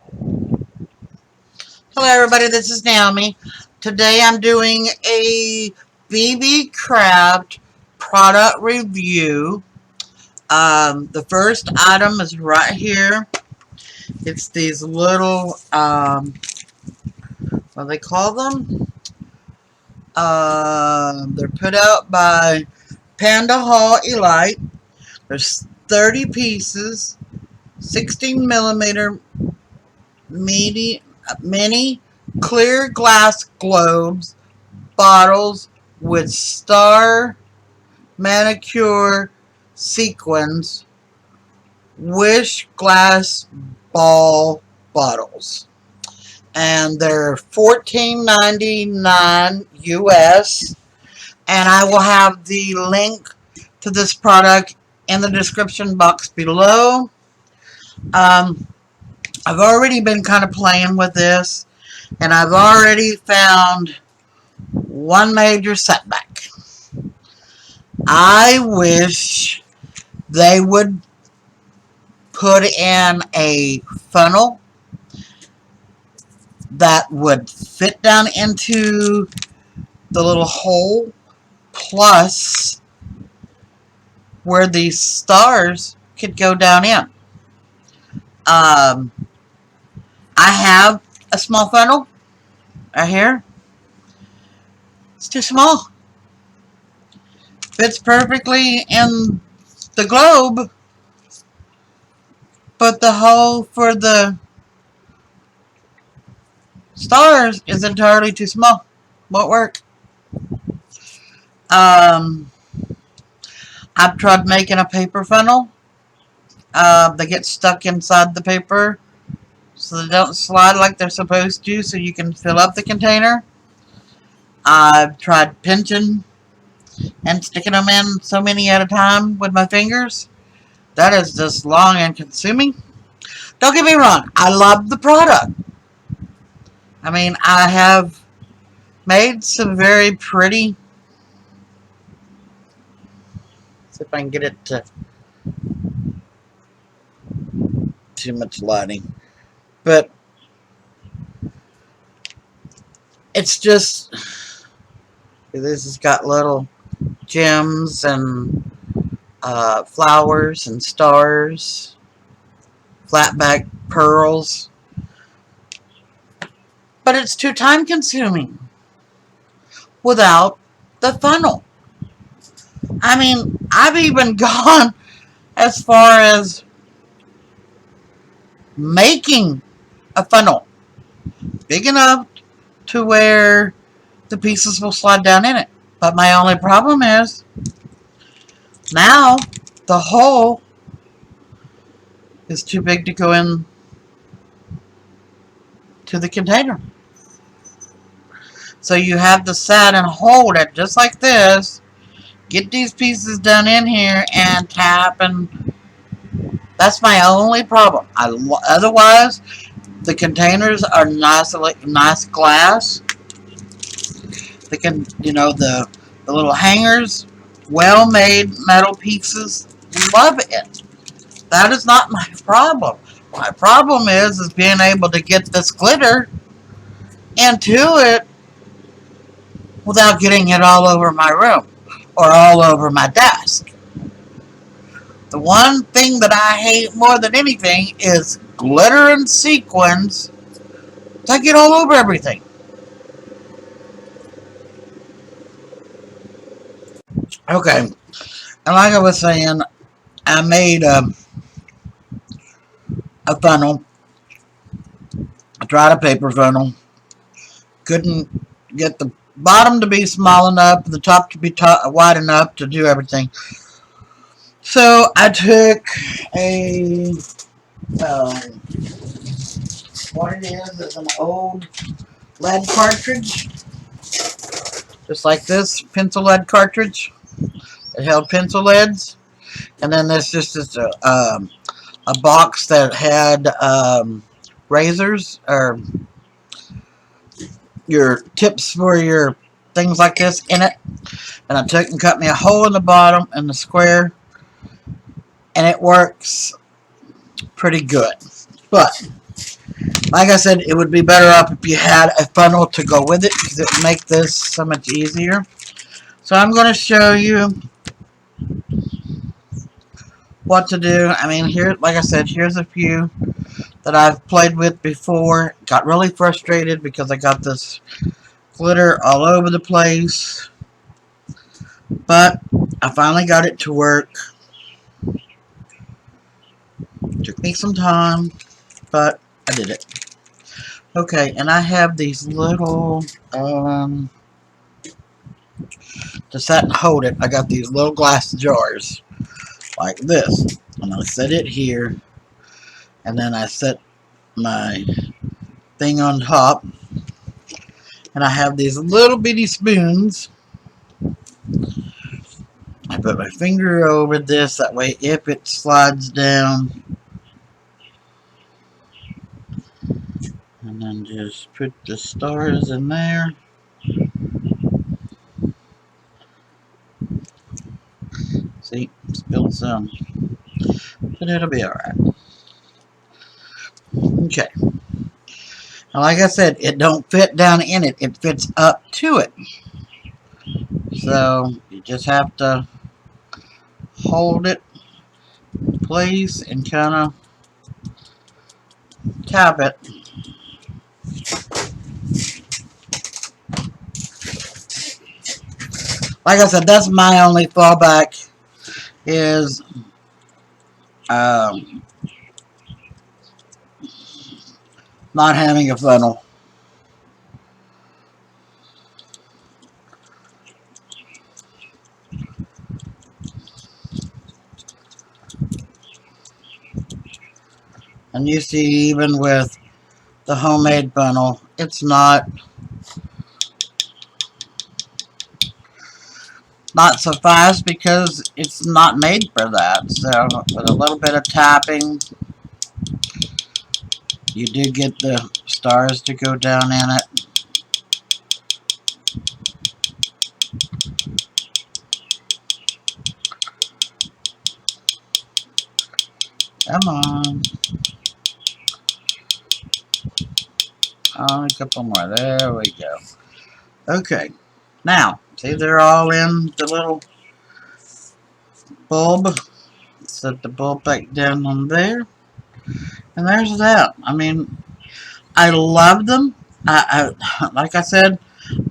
Hello everybody, this is Naomi. Today I'm doing a Beebeecraft product review. The first item is right here. It's these little, what do they call them? They're put out by PandaHall Elite. There's 30 pieces, 16 millimeter mini clear glass globes, bottles with star manicure sequins, wish glass ball bottles, and they're $14.99 US. And I will have the link to this product in the description box below. I've already been kind of playing with this, and I've already found one major setback. I wish they would put in a funnel that would fit down into the little hole, plus where these stars could go down in. I have a small funnel right here. It's too small. Fits perfectly in the globe, but the hole for the stars is entirely too small. Won't work. I've tried making a paper funnel. They get stuck inside the paper, so they don't slide like they're supposed to, so you can fill up the container. I've tried pinching and sticking them in so many at a time with my fingers. That is just long and consuming. Don't get me wrong, I love the product. I mean, I have made some very pretty, see if I can get it to too much lighting, but it's just, this has got little gems and flowers and stars, flat back pearls, but it's too time consuming without the funnel. I mean, I've even gone as far as making a funnel big enough to where the pieces will slide down in it. But my only problem is now the hole is too big to go in to the container. So you have to set and hold it just like this. Get these pieces done in here and tap, and that's my only problem. Otherwise, the containers are nice glass. They can, the little hangers, well-made metal pieces. Love it. That is not my problem. My problem is being able to get this glitter into it without getting it all over my room or all over my desk. The one thing that I hate more than anything is glitter and sequins that get all over everything. Okay, and like I was saying, I made a funnel. I tried a paper funnel. Couldn't get the bottom to be small enough, the top to be wide enough to do everything. So I took a, what it is an old lead cartridge, just like this, pencil lead cartridge. It held pencil leads, and then there's just a box that had razors, or your tips for your things like this in it. And I took and cut me a hole in the bottom and the square, and it works pretty good. But Like I said, it would be better off if you had a funnel to go with it because it would make this so much easier. So I'm going to show you what to do. I mean, here, like I said, here's a few that I've played with before. Got really frustrated because I got this glitter all over the place. But I finally got it to work. Took me some time, but I did it. Okay, and I have these little, to set and hold it, I got these little glass jars like this. And I set it here, and then I set my thing on top, and I have these little bitty spoons. I put my finger over this, that way if it slides down, and then just put the stars in there. See, spilled some, but it'll be alright. Okay. Now, like I said, it don't fit down in it, it fits up to it. So, you just have to hold it in place and kind of tap it. Like I said, that's my only fallback is not having a funnel. And you see, even with the homemade funnel, it's not so fast because it's not made for that. So with a little bit of tapping, you do get the stars to go down in it. Come on. Oh, a couple more. There we go. Okay. Now, see, they're all in the little bulb. Set the bulb back down on there. And there's that. I mean, I love them. Like I said,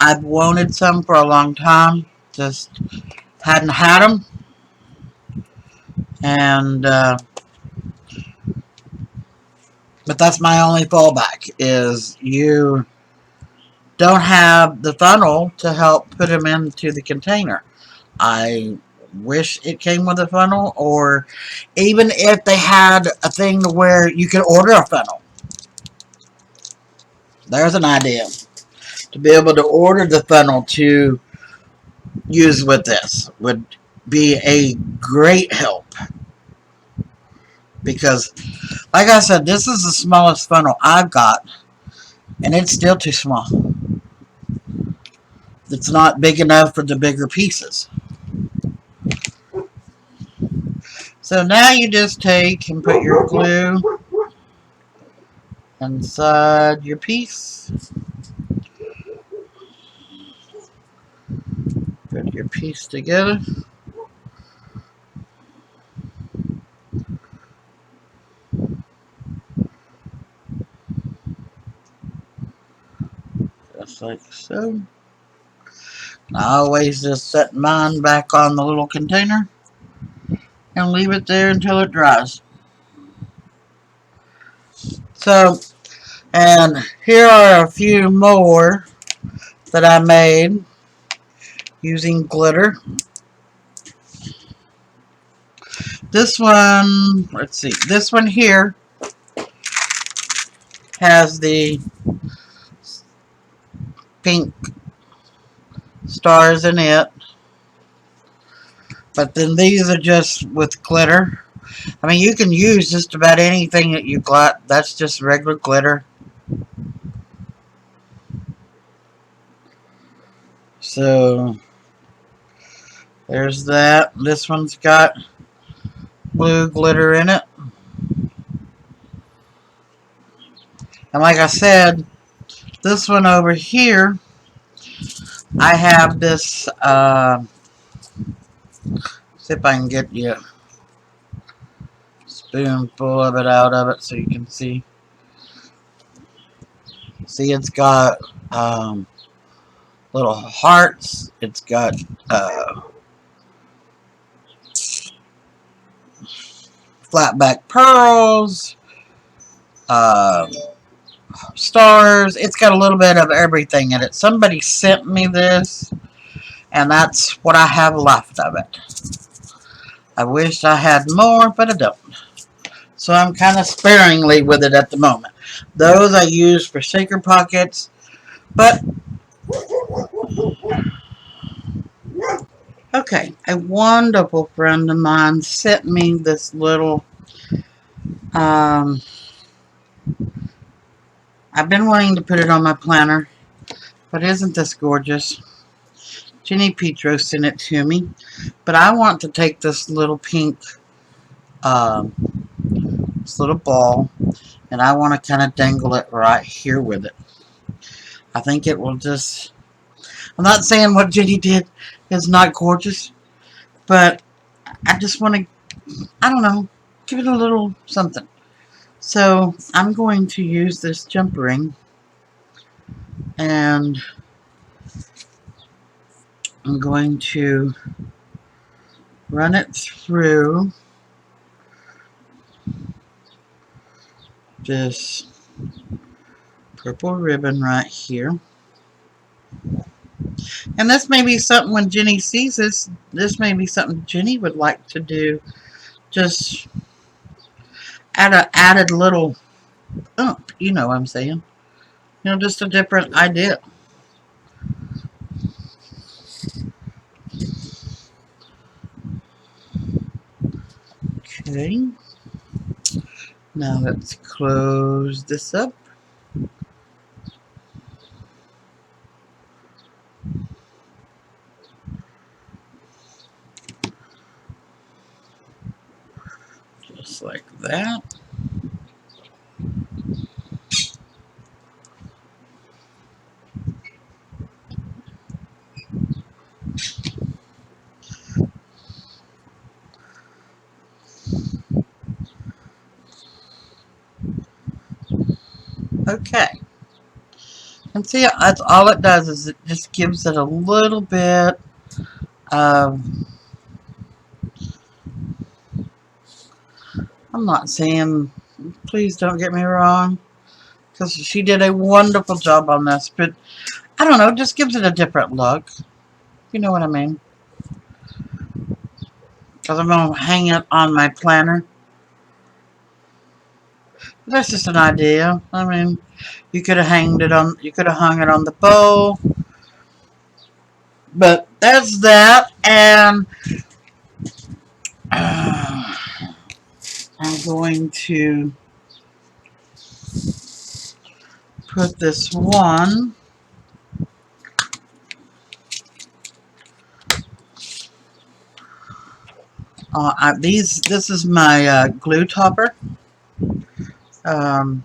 I've wanted some for a long time. Just hadn't had them. And, but that's my only fallback, is you don't have the funnel to help put them into the container. I wish it came with a funnel, or even if they had a thing to where you could order a funnel. There's an idea. To be able to order the funnel to use with this would be a great help. Because, like I said, this is the smallest funnel I've got, and it's still too small. It's not big enough for the bigger pieces. So now you just take and put your glue inside your piece. Put your piece together. Just like so. I always just set mine back on the little container and leave it there until it dries. So, and here are a few more that I made using glitter. This one, let's see, this one here has the pink stars in it. But then these are just with glitter. I mean, you can use just about anything that you got. That's just regular glitter. So, there's that. This one's got blue glitter in it. And like I said, this one over here, I have this, see if I can get you a spoonful of it out of it so you can see. See, it's got little hearts. It's got flat back pearls, uh, stars. It's got a little bit of everything in it. Somebody sent me this, and that's what I have left of it. I wish I had more, but I don't. So I'm kind of sparingly with it at the moment. Those I use for shaker pockets, but okay. A wonderful friend of mine sent me this little, I've been wanting to put it on my planner, but isn't this gorgeous? Jenny Petro sent it to me, but I want to take this little pink, um, this little ball, and I want to kind of dangle it right here with it. I think it will just, I'm not saying what Jenny did is not gorgeous, but I just want to, I don't know, give it a little something. So I'm going to use this jump ring, and I'm going to run it through this purple ribbon right here. And this may be something when Jenny sees this may be something Jenny would like to do. Just add a added little oomph, you know what I'm saying. You know, just a different idea. Okay. Now let's close this up. Just like that. Okay. And see, that's all it does is it just gives it a little bit of, I'm not saying, please don't get me wrong, because she did a wonderful job on this, but I don't know, it just gives it a different look. You know what I mean? Because I'm going to hang it on my planner. But that's just an idea. I mean, you could have hung it on the bowl. But that's that, and I'm going to put this one. This is my glue topper. Um,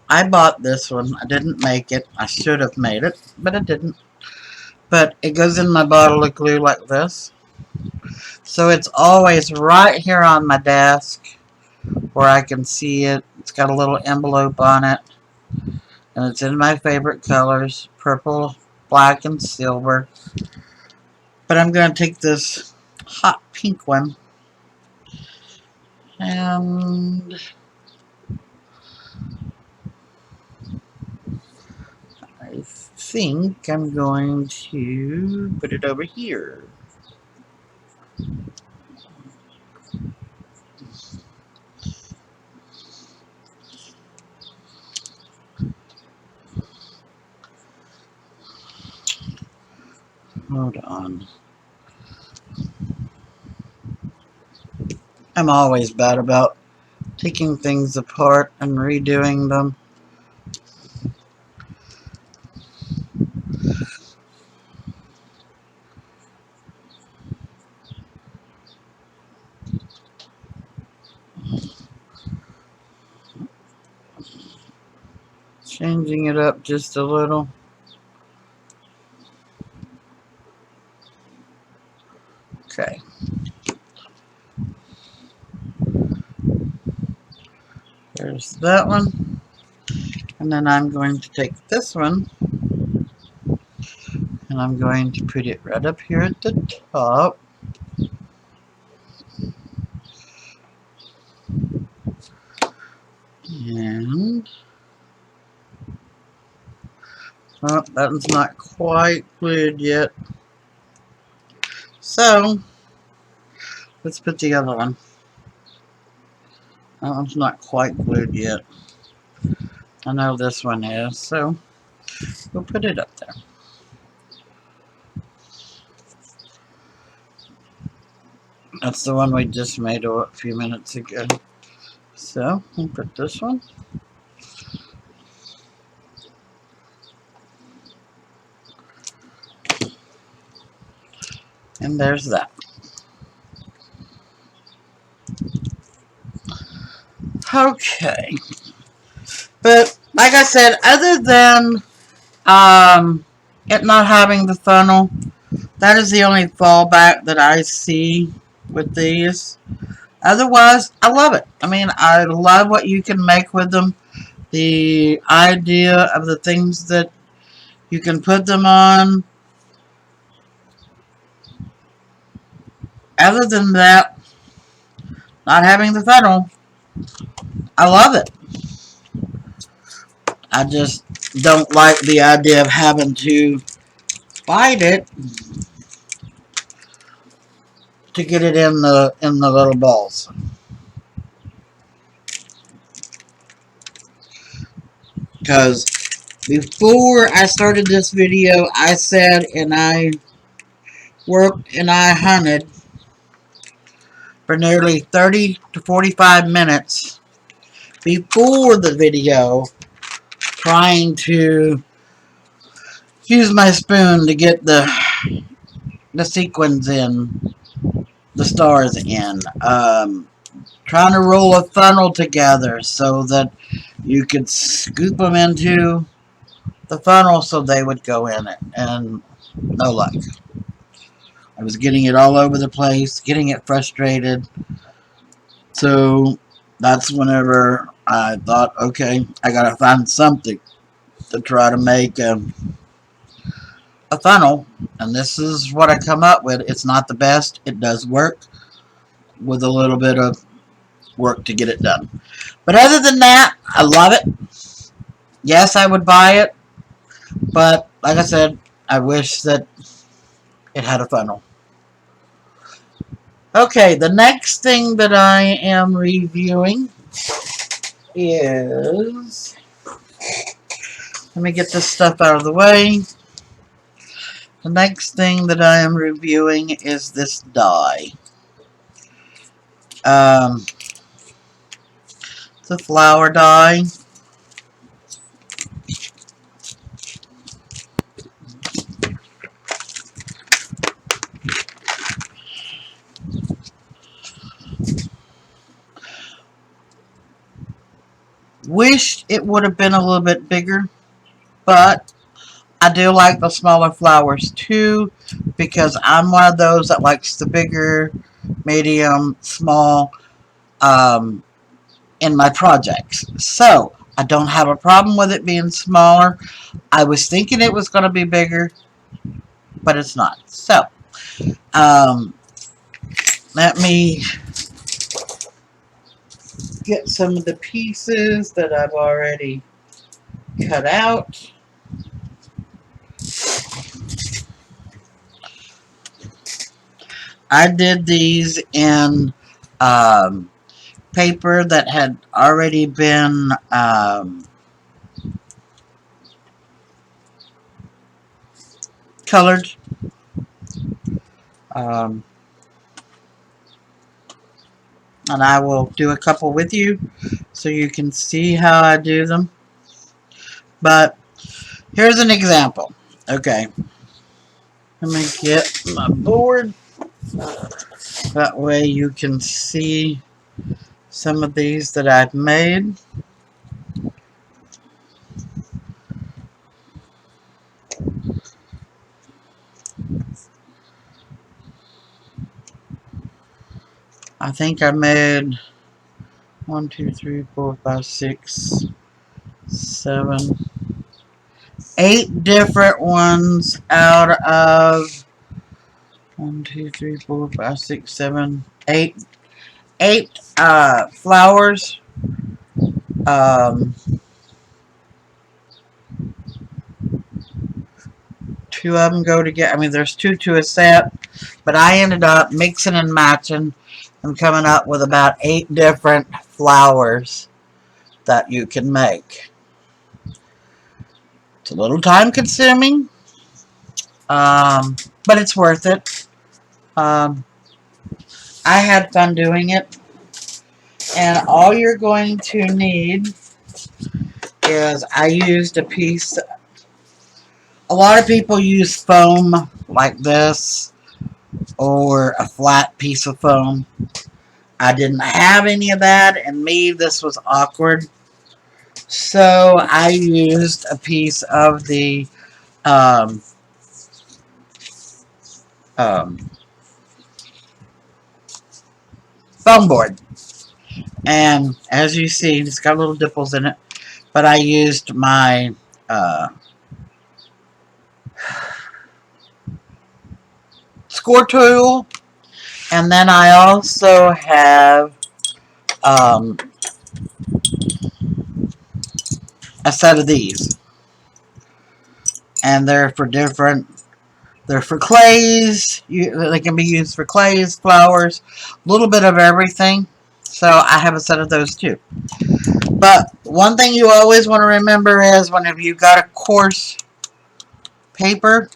I bought this one. I didn't make it. I should have made it, but I didn't. But it goes in my bottle of glue like this. So it's always right here on my desk where I can see it. It's got a little envelope on it. And it's in my favorite colors, purple, black, and silver. But I'm going to take this hot pink one, and I think I'm going to put it over here. Hold on. I'm always bad about taking things apart and redoing them. Changing it up just a little. Okay. There's that one. And then I'm going to take this one and I'm going to put it right up here at the top. And oh, that one's not quite glued yet. So let's put the other one. That one's not quite glued yet. I know this one is, so we'll put it up there. That's the one we just made a few minutes ago. So we'll put this one. And there's that. Okay. But like I said, other than it not having the funnel, that is the only fallback that I see with these. Otherwise, I love it. I mean, I love what you can make with them. The idea of the things that you can put them on. Other than that, not having the funnel, I love it. I just don't like the idea of having to fight it to get it in the little balls. Because before I started this video, I said and I worked and I hunted for nearly 30 to 45 minutes before the video, trying to use my spoon to get the sequins in, the stars in, trying to roll a funnel together so that you could scoop them into the funnel so they would go in it, and no luck. I was getting it all over the place, getting it frustrated. So that's whenever I thought, okay, I gotta find something to try to make a funnel, and this is what I come up with. It's not the best. It does work with a little bit of work to get it done. But other than that, I love it. Yes, I would buy it, but like I said, I wish that it had a funnel. Okay, the next thing that I am reviewing is, let me get this stuff out of the way. The next thing that I am reviewing is this die. It's a flower die. Wished it would have been a little bit bigger, but I do like the smaller flowers too, because I'm one of those that likes the bigger, medium, small in my projects. So I don't have a problem with it being smaller. I was thinking it was going to be bigger, but it's not. So let me get some of the pieces that I've already cut out. I did these in paper that had already been colored. And I will do a couple with you so you can see how I do them. But here's an example. Okay. Let me get my board. That way you can see some of these that I've made. I think I made 1, 2, 3, 4, 5, 6, 7, 8 different ones out of 1, 2, 3, 4, 5, 6, 7, 8. 8 flowers. Um, 2 of them go together. I mean, there's 2 to a set, but I ended up mixing and matching and coming up with about 8 different flowers that you can make. It's a little time consuming, but it's worth it. I had fun doing it, and all you're going to need is I used a piece. A lot of people use foam like this or a flat piece of foam. I didn't have any of that, and this was awkward. So I used a piece of the um, um, foam board. And as you see, it's got little dimples in it. But I used my score tool. And then I also have a set of these. And they're for clays. They can be used for clays, flowers, a little bit of everything. So I have a set of those too. But one thing you always want to remember is whenever you've got a coarse paper,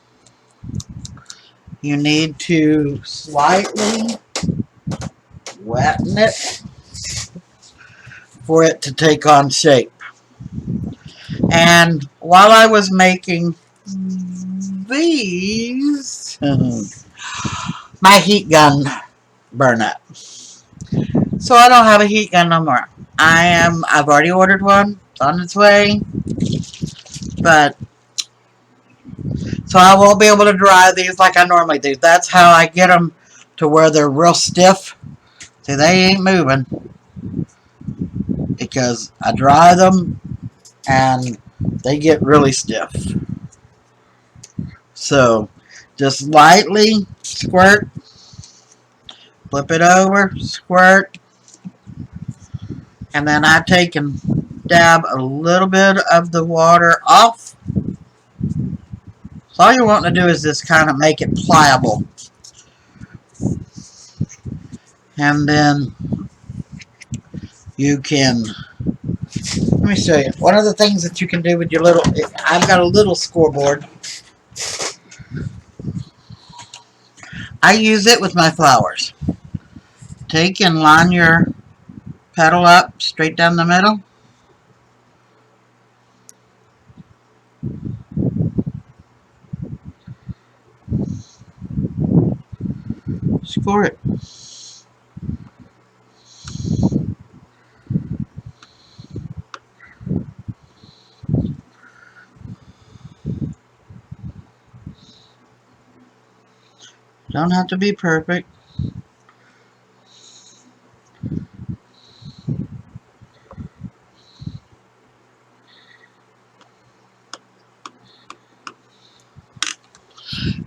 you need to slightly wetten it for it to take on shape. And while I was making these, my heat gun burned up. So I don't have a heat gun no more. I've already ordered one. It's on its way. But so I won't be able to dry these like I normally do. That's how I get them to where they're real stiff. See, they ain't moving because I dry them and they get really stiff. So just lightly squirt, flip it over, squirt, and then I take and dab a little bit of the water off. So all you're wanting to do is just kind of make it pliable. And then you can, let me show you. One of the things that you can do with your little, I've got a little scoreboard. I use it with my flowers. Take and line your petal up straight down the middle. Score it. Don't have to be perfect.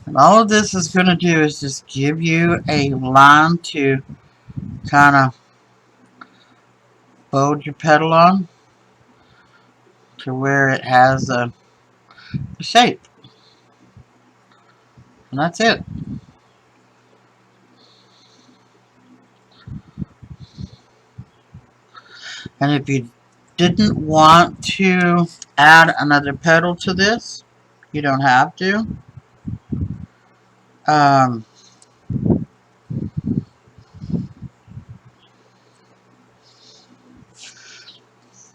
And all of this is going to do is just give you a line to kind of fold your petal on to where it has a shape. And that's it. And if you didn't want to add another petal to this, you don't have to.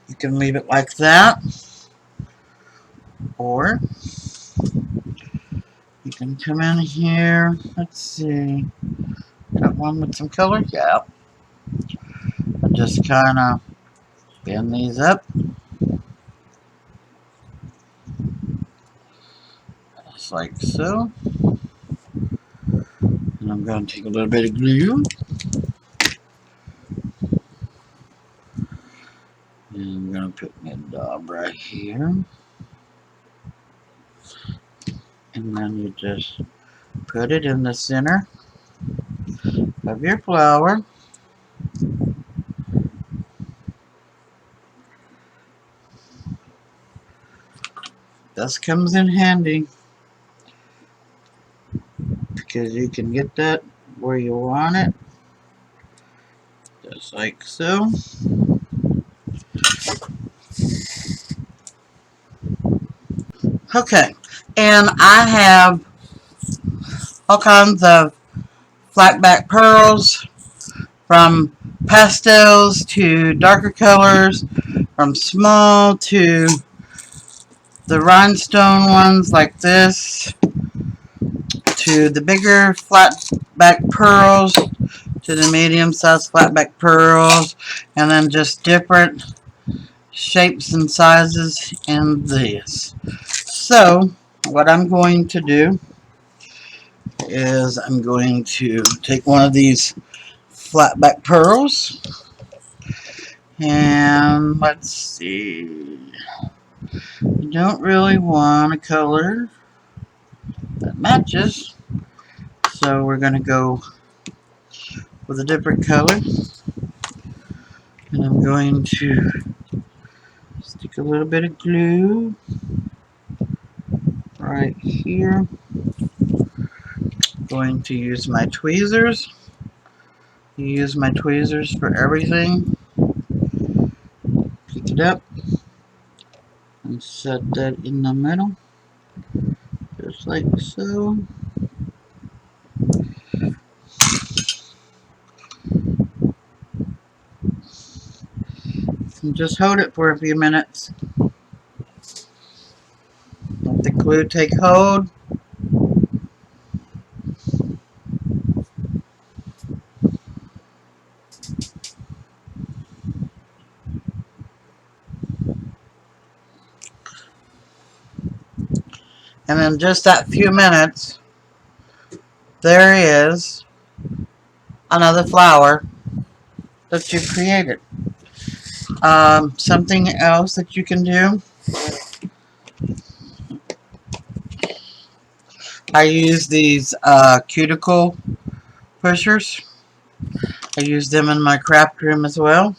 You can leave it like that, or you can come in here. Let's see, got one with some color, yeah. And just kind of bend these up, just like so. And I'm going to take a little bit of glue And I'm going to put my dab right here. And then you just put it in the center of your flower. This comes in handy because you can get that where you want it, just like so. Okay, and I have all kinds of flat back pearls, from pastels to darker colors, from small to the rhinestone ones like this, to the bigger flat back pearls, to the medium sized flat back pearls, and then just different shapes and sizes in this. So what I'm going to do is I'm going to take one of these flat back pearls, and let's see, you don't really want a color that matches, so we're going to go with a different color, and I'm going to stick a little bit of glue right here. I'm going to use my tweezers. You use my tweezers for everything. Pick it up and set that in the middle, just like so. And just hold it for a few minutes. Let the glue take hold. And in just that few minutes, there is another flower that you created. Something else that you can do, I use these cuticle pushers. I use them in my craft room as well.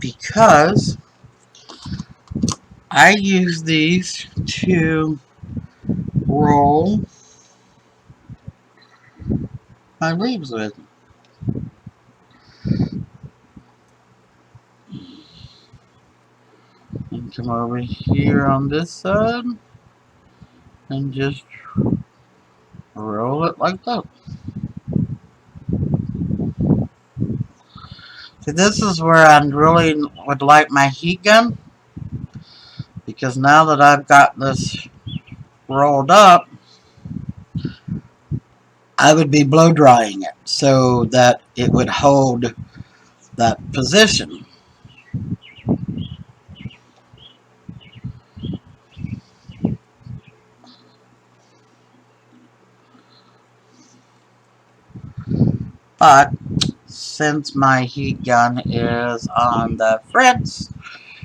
Because I use these to roll my leaves with. And come over here on this side and just roll it like that. So this is where I really would like my heat gun, because now that I've got this rolled up, I would be blow drying it so that it would hold that position. But since my heat gun is on the fritz,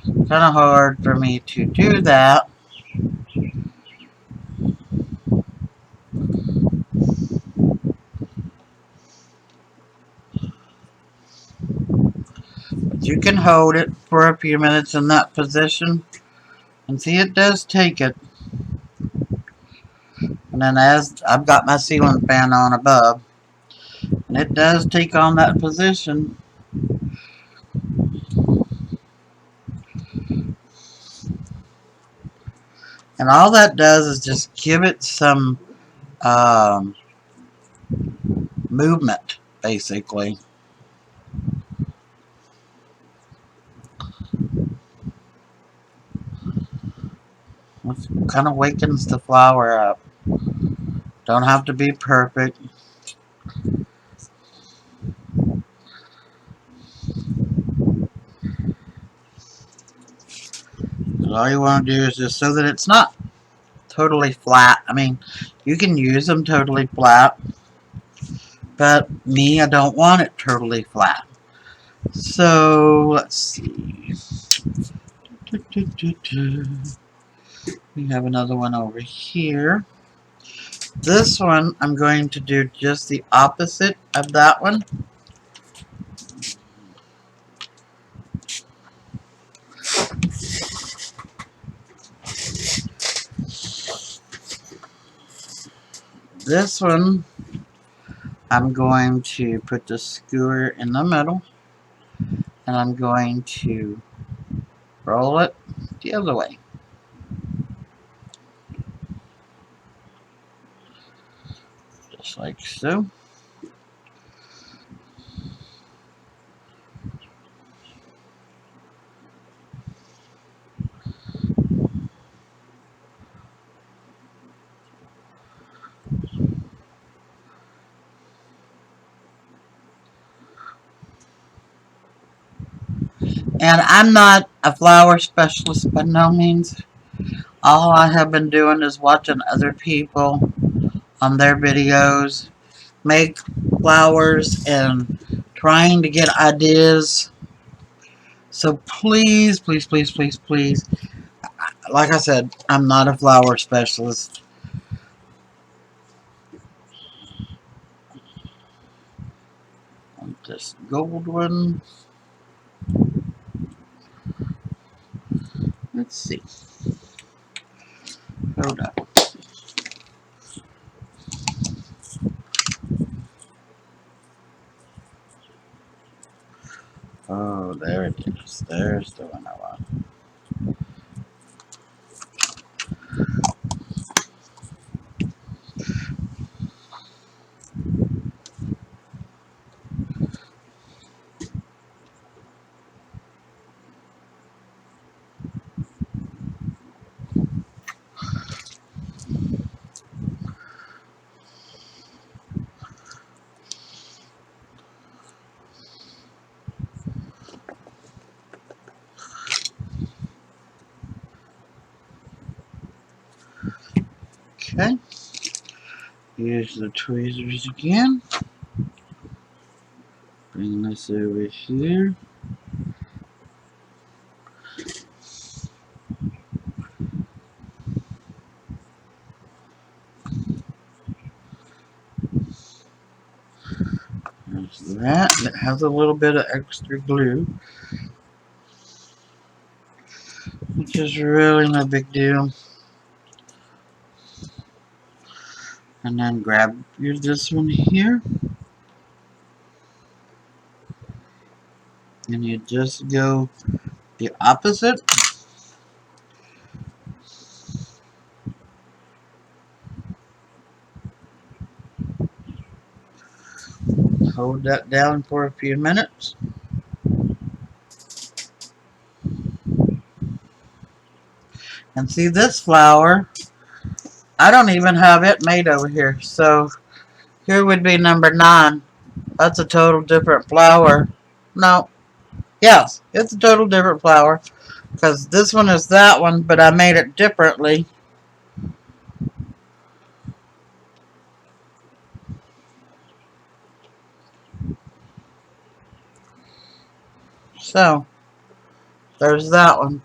kind of hard for me to do that. But you can hold it for a few minutes in that position, and see, it does take it. And then as I've got my ceiling fan on above, and it does take on that position. And all that does is just give it some movement, basically. It kind of wakens the flower up. Don't have to be perfect. all you want to do is just so that it's not totally flat. I mean, you can use them totally flat, but me, I don't want it totally flat. So, let's see. We have another one over here. This one, I'm going to do just the opposite of that one. This one, I'm going to put the skewer in the middle, and I'm going to roll it the other way. Just like so. And I'm not a flower specialist by no means. All I have been doing is watching other people on their videos make flowers and trying to get ideas. So please, please, please, please, please, like I said, I'm not a flower specialist. This gold one. Let's see. Hold up. Oh, there it is. There's the one I want. Okay. Use the tweezers again. Bring this over here. There's that. It has a little bit of extra glue, which is really no big deal. And then grab this one here. And you just go the opposite. Hold that down for a few minutes. And see this flower, I don't even have it made over here. So here would be number 9. That's a total different flower. No. Yes, it's a total different flower. Because this one is that one, but I made it differently. So, there's that one.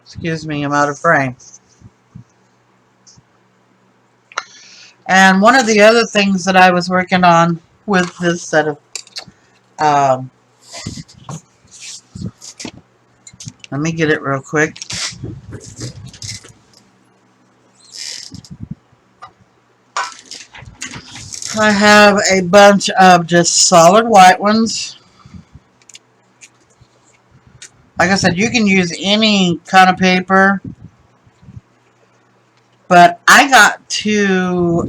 Excuse me, I'm out of frame. And one of the other things that I was working on with this set of, let me get it real quick. I have a bunch of just solid white ones. Like I said, you can use any kind of paper. But I got to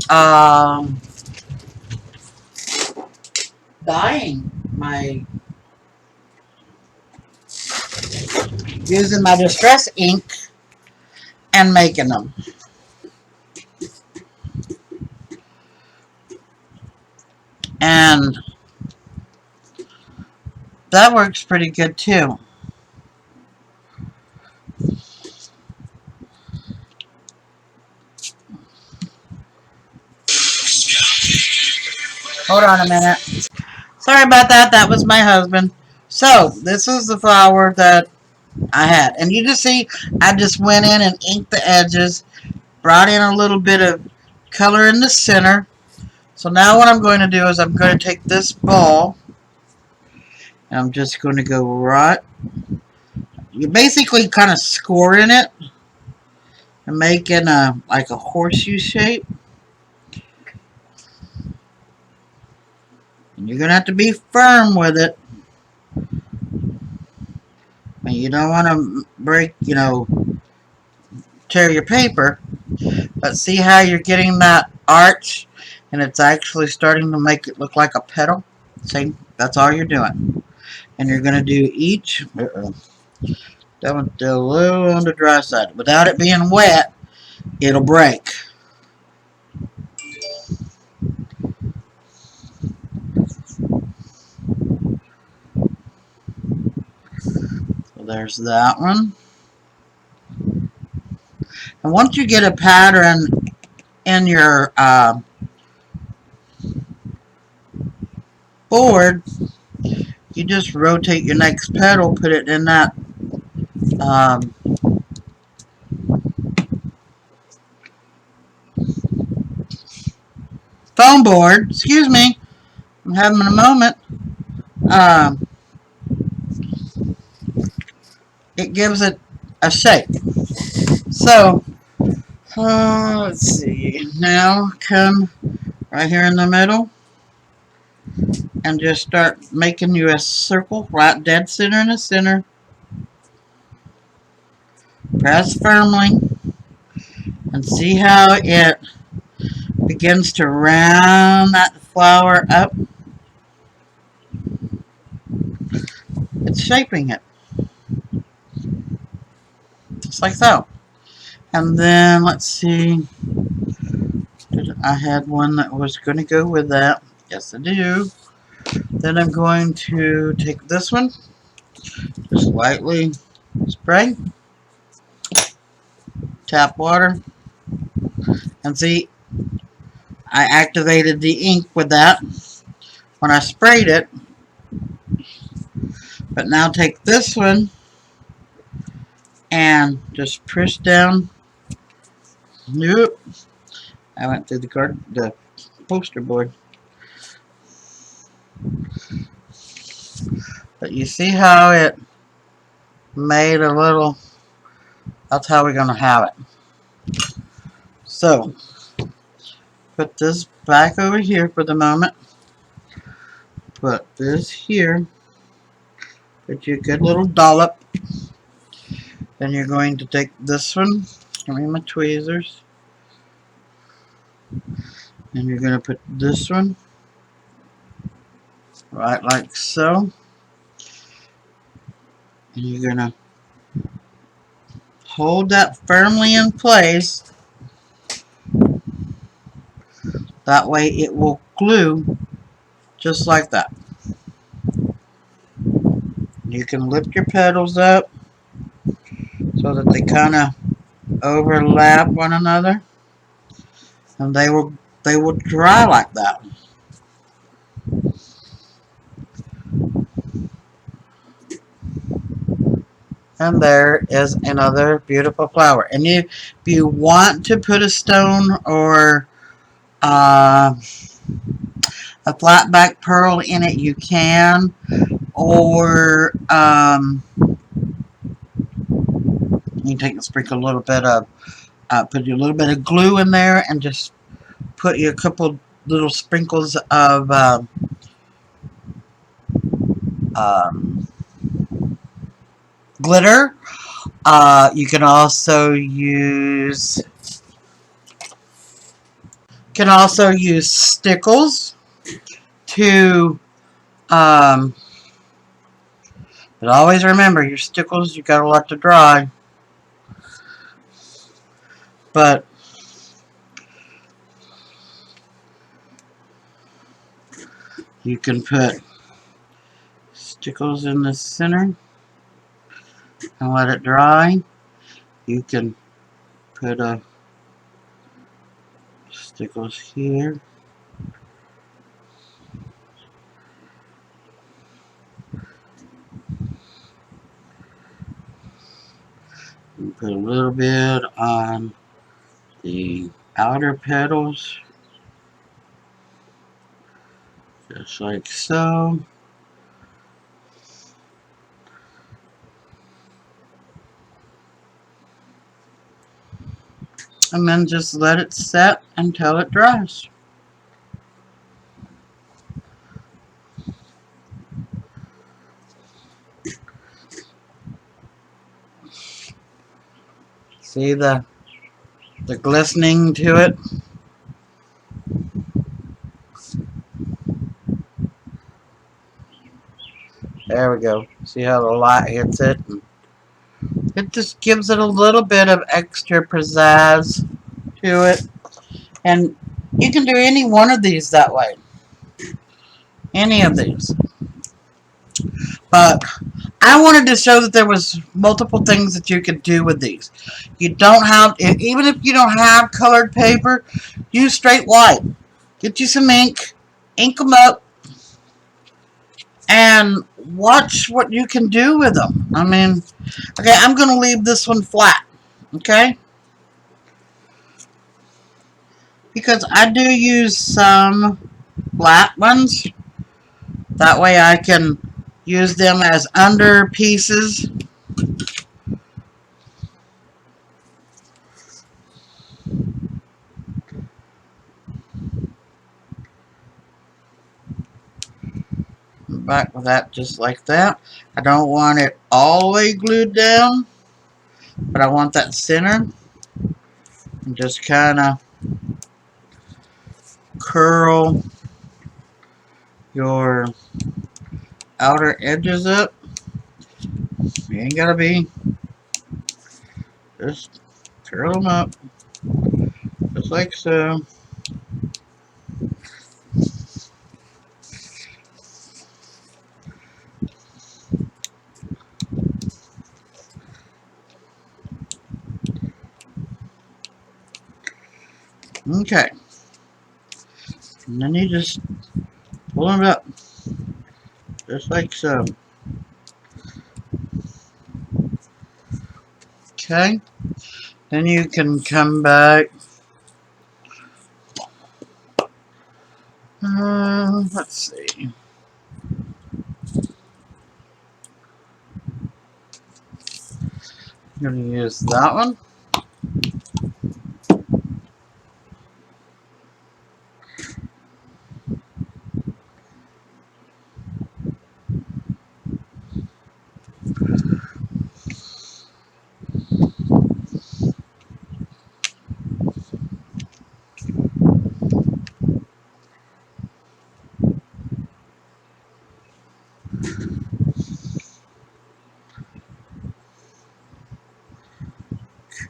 dyeing using my distress ink and making them. And that works pretty good too. Hold on a minute. Sorry about that. That was my husband. So, this is the flower that I had. And you just see, I just went in and inked the edges. Brought in a little bit of color in the center. So now what I'm going to do is I'm going to take this ball. And I'm just going to go right. You're basically kind of scoring it. And making like a horseshoe shape. And you're going to have to be firm with it. And you don't want to break, tear your paper. But see how you're getting that arch and it's actually starting to make it look like a petal? See, that's all you're doing. And you're going to do each, that one's still a little on the dry side. Without it being wet, it'll break. So there's that one. And once you get a pattern in your board, you just rotate your next petal, put it in that um, foam board. Excuse me, I'm having a moment. Um, it gives it a shape. So, let's see. Now come right here in the middle and just start making you a circle right dead center in the center. Press firmly and see how it begins to round that flower up. It's shaping it just like so. And then let's see, I had one that was going to go with that. Yes, I do. Then I'm going to take this one, just lightly spray, tap water, and see, I activated the ink with that when I sprayed it. But now take this one and just push down. Nope. I went through the poster board. But you see how it made a little, that's how we're going to have it. So, put this back over here for the moment. Put this here. Put you a good little dollop. Then you're going to take this one. Give me my tweezers. And you're going to put this one right like so. And you're going to hold that firmly in place. That way it will glue just like that. You can lift your petals up so that they kind of overlap one another. And they will dry like that. And there is another beautiful flower. And if you want to put a stone or a flat back pearl in it, you can. Or you take and sprinkle a little bit of, put a little bit of glue in there and just put you a couple little sprinkles of glitter. You can also use stickles to but always remember your stickles, you gotta let them dry. But you can put stickles in the center and let it dry. You can put stickles here Put a little bit on the outer petals, just like so. And then just let it set until it dries. See the glistening to it? There we go. See how the light hits it? It just gives it a little bit of extra pizzazz to it. And you can do any one of these that way. Any of these. But I wanted to show that there was multiple things that you could do with these. You don't have, even if you don't have colored paper, use straight white. Get you some ink them up, and watch what you can do with them. I mean, okay, I'm going to leave this one flat, okay? Because I do use some flat ones. That way I can use them as under pieces. Back with that just like that. I don't want it all the way glued down, but I want that center. And just kind of curl your outer edges up. You ain't gotta be. Just curl them up. Just like so. Okay. And then you just pull them up. Just like so. Okay. Then you can come back. Let's see. I'm going to use that one.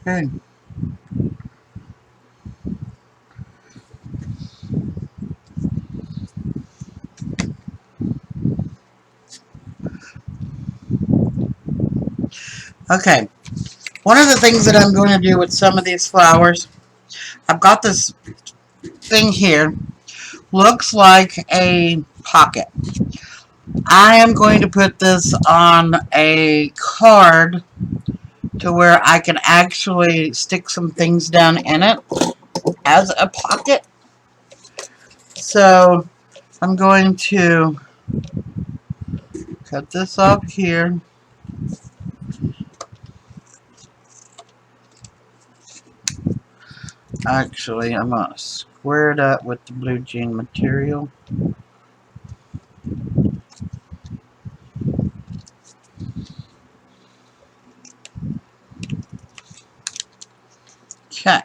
Okay. Okay. One of the things that I'm going to do with some of these flowers, I've got this thing here. Looks like a pocket. I am going to put this on a card to where I can actually stick some things down in it as a pocket. So I'm going to cut this off here. Actually, I'm going to square it up with the blue jean material. Okay.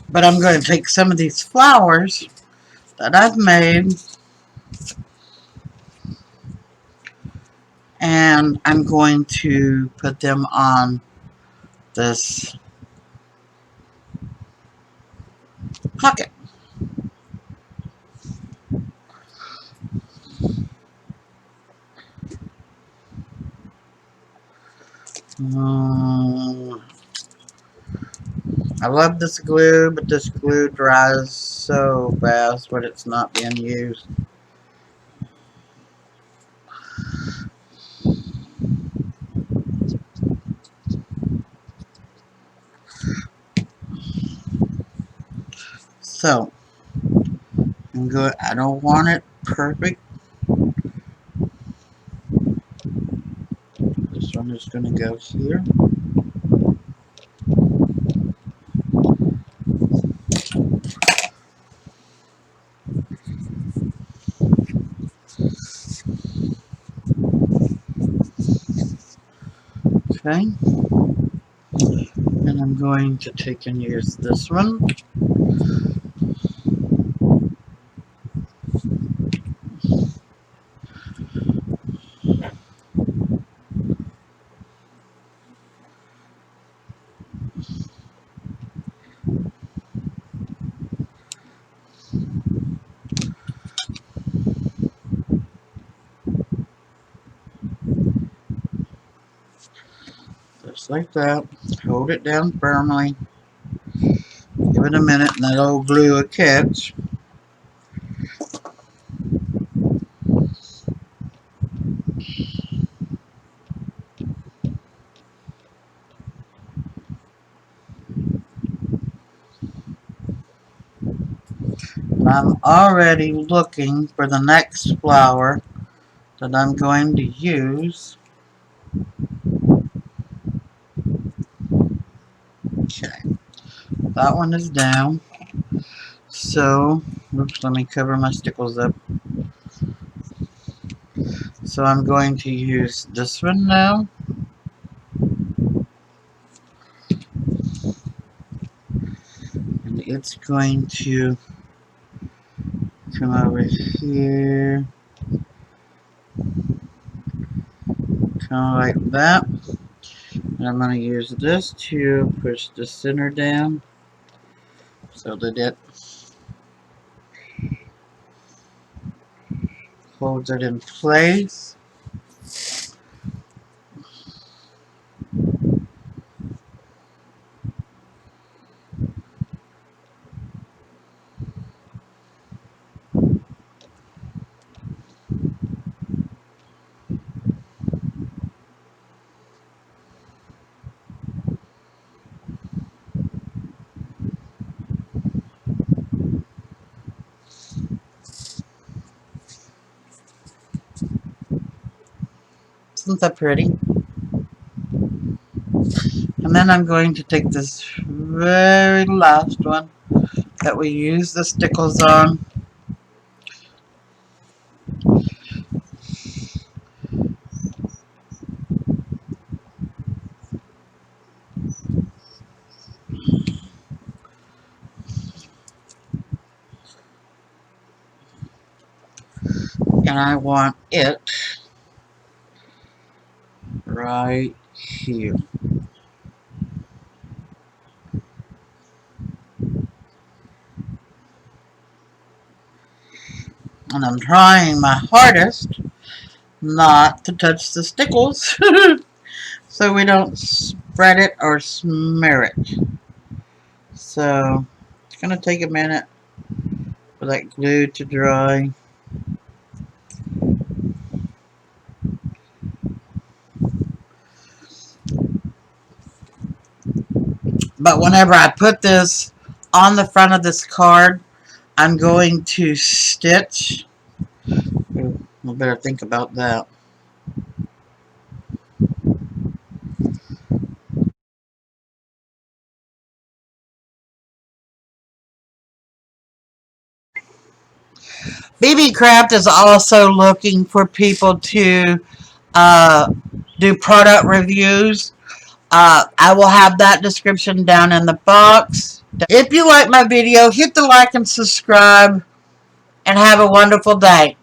But I'm going to take some of these flowers that I've made, and I'm going to put them on this pocket. I love this glue, but this glue dries so fast when it's not being used. So I'm good. I don't want it perfect. This one is going to go here. Okay. And I'm going to take and use this one. Just like that. Hold it down firmly. Give it a minute and that old glue will catch. And I'm already looking for the next flower that I'm going to use. Okay. That one is down. So, oops, let me cover my stickles up. So I'm going to use this one now. And it's going to come over here. Kind of like that. And I'm going to use this to push the center down so that it holds it in place. Isn't that pretty? And then I'm going to take this very last one that we use the stickles on. And I want it right here. And I'm trying my hardest not to touch the stickles so we don't spread it or smear it. So it's going to take a minute for that glue to dry. But whenever I put this on the front of this card, I'm going to stitch. Ooh, I better think about that. Beebeecraft is also looking for people to do product reviews. I will have that description down in the box. If you like my video, hit the like and subscribe, and have a wonderful day.